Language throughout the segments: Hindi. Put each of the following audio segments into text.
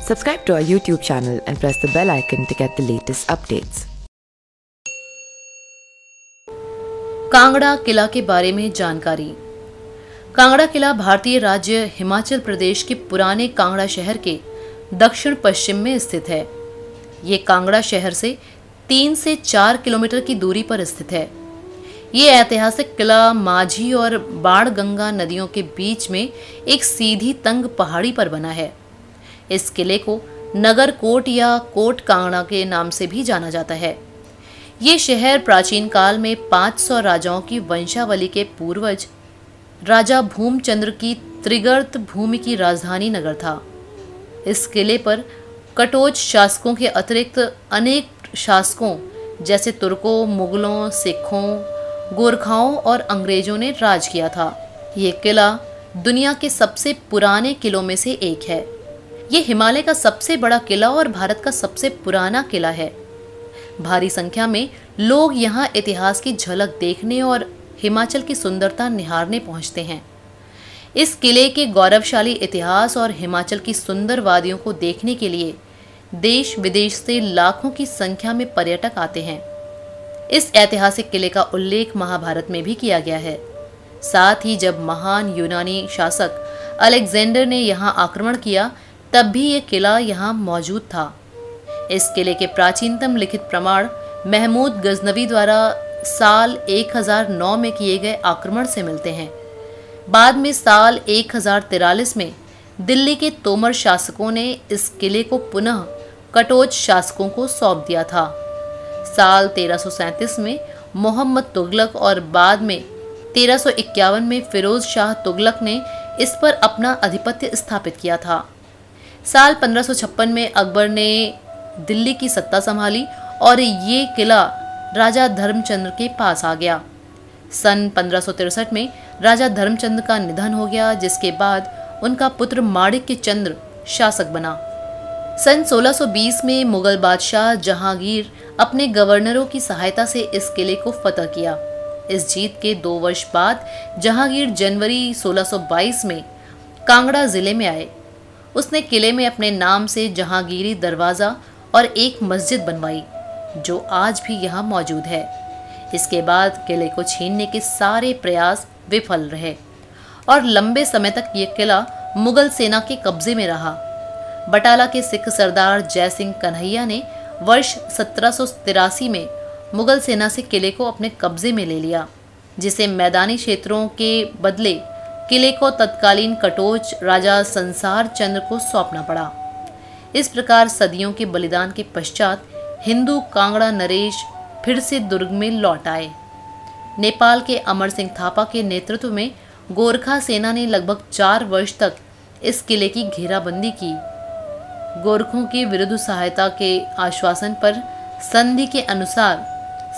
Subscribe to our YouTube channel and press the bell icon to get the latest updates. Kangra किला के बारे में जानकारी। कांगड़ा किला भारतीय राज्य हिमाचल प्रदेश के पुराने कांगड़ा शहर के दक्षिण पश्चिम में स्थित है। ये कांगड़ा शहर से 3 से 4 किलोमीटर की दूरी पर स्थित है। ये ऐतिहासिक किला माझी और बाणगंगा नदियों के बीच में एक सीधी तंग पहाड़ी पर बना है। इस किले को नगर कोट या कोट कांगड़ा के नाम से भी जाना जाता है। ये शहर प्राचीन काल में 500 राजाओं की वंशावली के पूर्वज राजा भूमचंद्र की त्रिगर्त भूमि की राजधानी नगर था। इस किले पर कटोच शासकों के अतिरिक्त अनेक शासकों जैसे तुर्कों, मुगलों, सिखों, गोरखाओं और अंग्रेजों ने राज किया था। ये किला दुनिया के सबसे पुराने किलों में से एक है। ये हिमालय का सबसे बड़ा किला और भारत का सबसे पुराना किला है। भारी संख्या में लोग यहाँ इतिहास की झलक देखने और हिमाचल की सुंदरता निहारने पहुँचते हैं। इस किले के गौरवशाली इतिहास और हिमाचल की सुंदर वादियों को देखने के लिए देश विदेश से लाखों की संख्या में पर्यटक आते हैं। इस ऐतिहासिक किले का उल्लेख महाभारत में भी किया गया है। साथ ही जब महान यूनानी शासक अलेक्जेंडर ने यहाँ आक्रमण किया तब भी ये किला यहाँ मौजूद था। इस किले के प्राचीनतम लिखित प्रमाण महमूद गजनवी द्वारा साल 1009 में किए गए आक्रमण से मिलते हैं। बाद में साल 1043 में दिल्ली के तोमर शासकों ने इस किले को पुनः कटोच शासकों को सौंप दिया था। साल 1337 में मोहम्मद तुगलक और बाद में 1351 में फिरोज शाह तुगलक ने इस पर अपना आधिपत्य स्थापित किया था। साल 1556 में अकबर ने दिल्ली की सत्ता संभाली और ये किला राजा धर्मचंद्र के पास आ गया। सन 1563 में राजा धर्मचंद्र का निधन हो गया, जिसके बाद उनका पुत्र माणिक्य चंद्र शासक बना। सन 1620 में मुगल बादशाह जहांगीर अपने गवर्नरों की सहायता से इस किले को फतह किया। इस जीत के 2 वर्ष बाद जहांगीर जनवरी 1622 में कांगड़ा जिले में आए। उसने किले में अपने नाम से जहांगीरी दरवाज़ा और एक मस्जिद बनवाई, जो आज भी यहाँ मौजूद है। इसके बाद किले को छीनने के सारे प्रयास विफल रहे और लंबे समय तक ये किला मुगल सेना के कब्जे में रहा। बटाला के सिख सरदार जय सिंह कन्हैया ने वर्ष 1783 में मुगल सेना से किले को अपने कब्जे में ले लिया, जिसे मैदानी क्षेत्रों के बदले किले को तत्कालीन कटोच राजा संसार चंद्र को सौंपना पड़ा। इस प्रकार सदियों के बलिदान के पश्चात हिंदू कांगड़ा नरेश फिर से दुर्ग में लौट आए। नेपाल के अमर सिंह थापा के नेतृत्व में गोरखा सेना ने लगभग 4 वर्ष तक इस किले की घेराबंदी की। गोरखों के विरुद्ध सहायता के आश्वासन पर संधि के अनुसार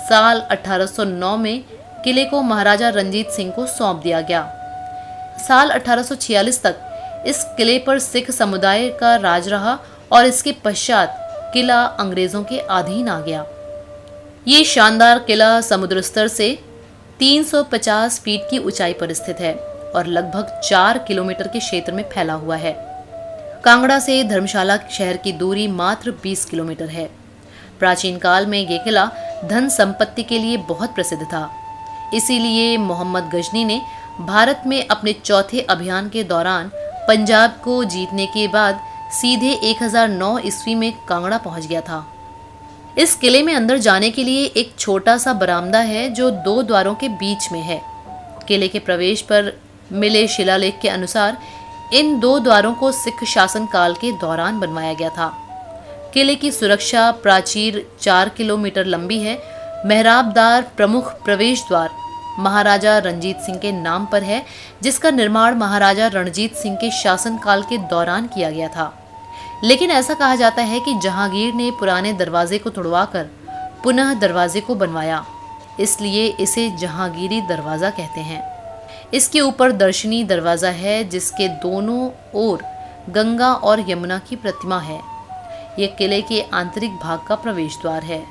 साल 1809 में किले को महाराजा रणजीत सिंह को सौंप दिया गया। साल 1846 तक इस किले पर सिख समुदाय का राज रहा और इसके पश्चात किला अंग्रेजों के अधीन आ गया। ये शानदार किला समुद्र स्तर से 350 फीट की ऊंचाई पर स्थित है और लगभग 4 किलोमीटर के क्षेत्र में फैला हुआ है। कांगड़ा से धर्मशाला शहर की दूरी मात्र 20 किलोमीटर है। प्राचीन काल में ये किला धन संपत्ति के लिए बहुत प्रसिद्ध था। इसीलिए मोहम्मद गजनी ने भारत में अपने चौथे अभियान के दौरान पंजाब को जीतने के बाद सीधे 1009 ईस्वी में कांगड़ा पहुंच गया था। इस किले में अंदर जाने के लिए एक छोटा सा बरामदा है जो 2 द्वारों के बीच में है। किले के प्रवेश पर मिले शिलालेख के अनुसार इन 2 द्वारों को सिख शासन काल के दौरान बनवाया गया था। किले की सुरक्षा प्राचीर 4 किलोमीटर लंबी है। मेहराबदार प्रमुख प्रवेश द्वार महाराजा रणजीत सिंह के नाम पर है, जिसका निर्माण महाराजा रणजीत सिंह के शासनकाल के दौरान किया गया था। लेकिन ऐसा कहा जाता है कि जहांगीर ने पुराने दरवाजे को तोड़वाकर पुनः दरवाजे को बनवाया, इसलिए इसे जहांगीरी दरवाज़ा कहते हैं। इसके ऊपर दर्शनी दरवाज़ा है, जिसके दोनों ओर गंगा और यमुना की प्रतिमा है। यह किले के आंतरिक भाग का प्रवेश द्वार है।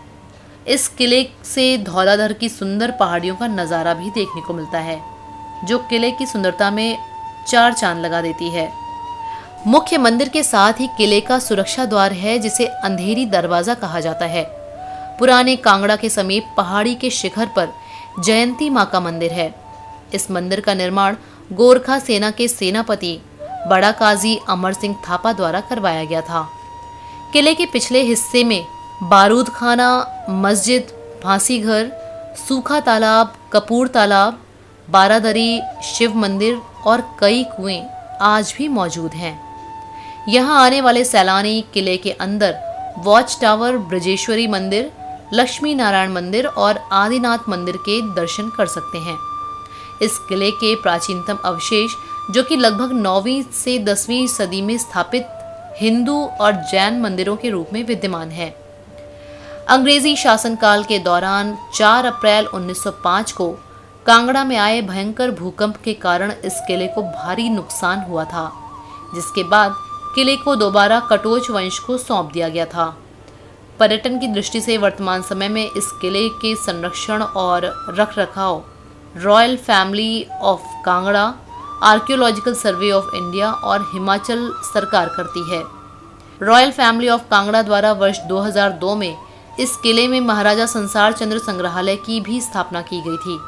इस किले से धौलाधर की सुंदर पहाड़ियों का नज़ारा भी देखने को मिलता है, जो किले की सुंदरता में 4 चांद लगा देती है। मुख्य मंदिर के साथ ही किले का सुरक्षा द्वार है जिसे अंधेरी दरवाजा कहा जाता है। पुराने कांगड़ा के समीप पहाड़ी के शिखर पर जयंती मां का मंदिर है। इस मंदिर का निर्माण गोरखा सेना के सेनापति बड़ा काजी अमर सिंह थापा द्वारा करवाया गया था। किले के पिछले हिस्से में बारूद खाना, मस्जिद, फांसी घर, सूखा तालाब, कपूर तालाब, बारादरी, शिव मंदिर और कई कुएं आज भी मौजूद हैं। यहाँ आने वाले सैलानी किले के अंदर वॉच टावर, ब्रजेश्वरी मंदिर, लक्ष्मी नारायण मंदिर और आदिनाथ मंदिर के दर्शन कर सकते हैं। इस किले के प्राचीनतम अवशेष, जो कि लगभग 9वीं से 10वीं सदी में स्थापित हिंदू और जैन मंदिरों के रूप में विद्यमान है। अंग्रेजी शासनकाल के दौरान 4 अप्रैल 1905 को कांगड़ा में आए भयंकर भूकंप के कारण इस किले को भारी नुकसान हुआ था, जिसके बाद किले को दोबारा कटोच वंश को सौंप दिया गया था। पर्यटन की दृष्टि से वर्तमान समय में इस किले के संरक्षण और रखरखाव royal family of Kangra, archaeological survey of India और हिमाचल सरकार करती है। रॉयल फैमिली ऑफ कांगड़ा द्वारा वर्ष 2002 में इस किले में महाराजा संसार चंद्र संग्रहालय की भी स्थापना की गई थी,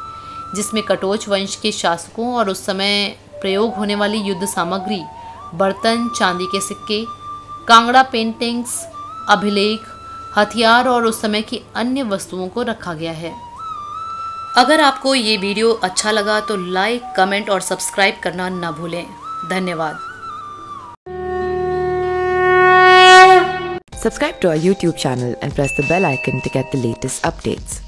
जिसमें कटोच वंश के शासकों और उस समय प्रयोग होने वाली युद्ध सामग्री, बर्तन, चांदी के सिक्के, कांगड़ा पेंटिंग्स, अभिलेख, हथियार और उस समय की अन्य वस्तुओं को रखा गया है। अगर आपको ये वीडियो अच्छा लगा तो लाइक, कमेंट और सब्सक्राइब करना न भूलें। धन्यवाद। Subscribe to our YouTube channel and press the bell icon to get the latest updates.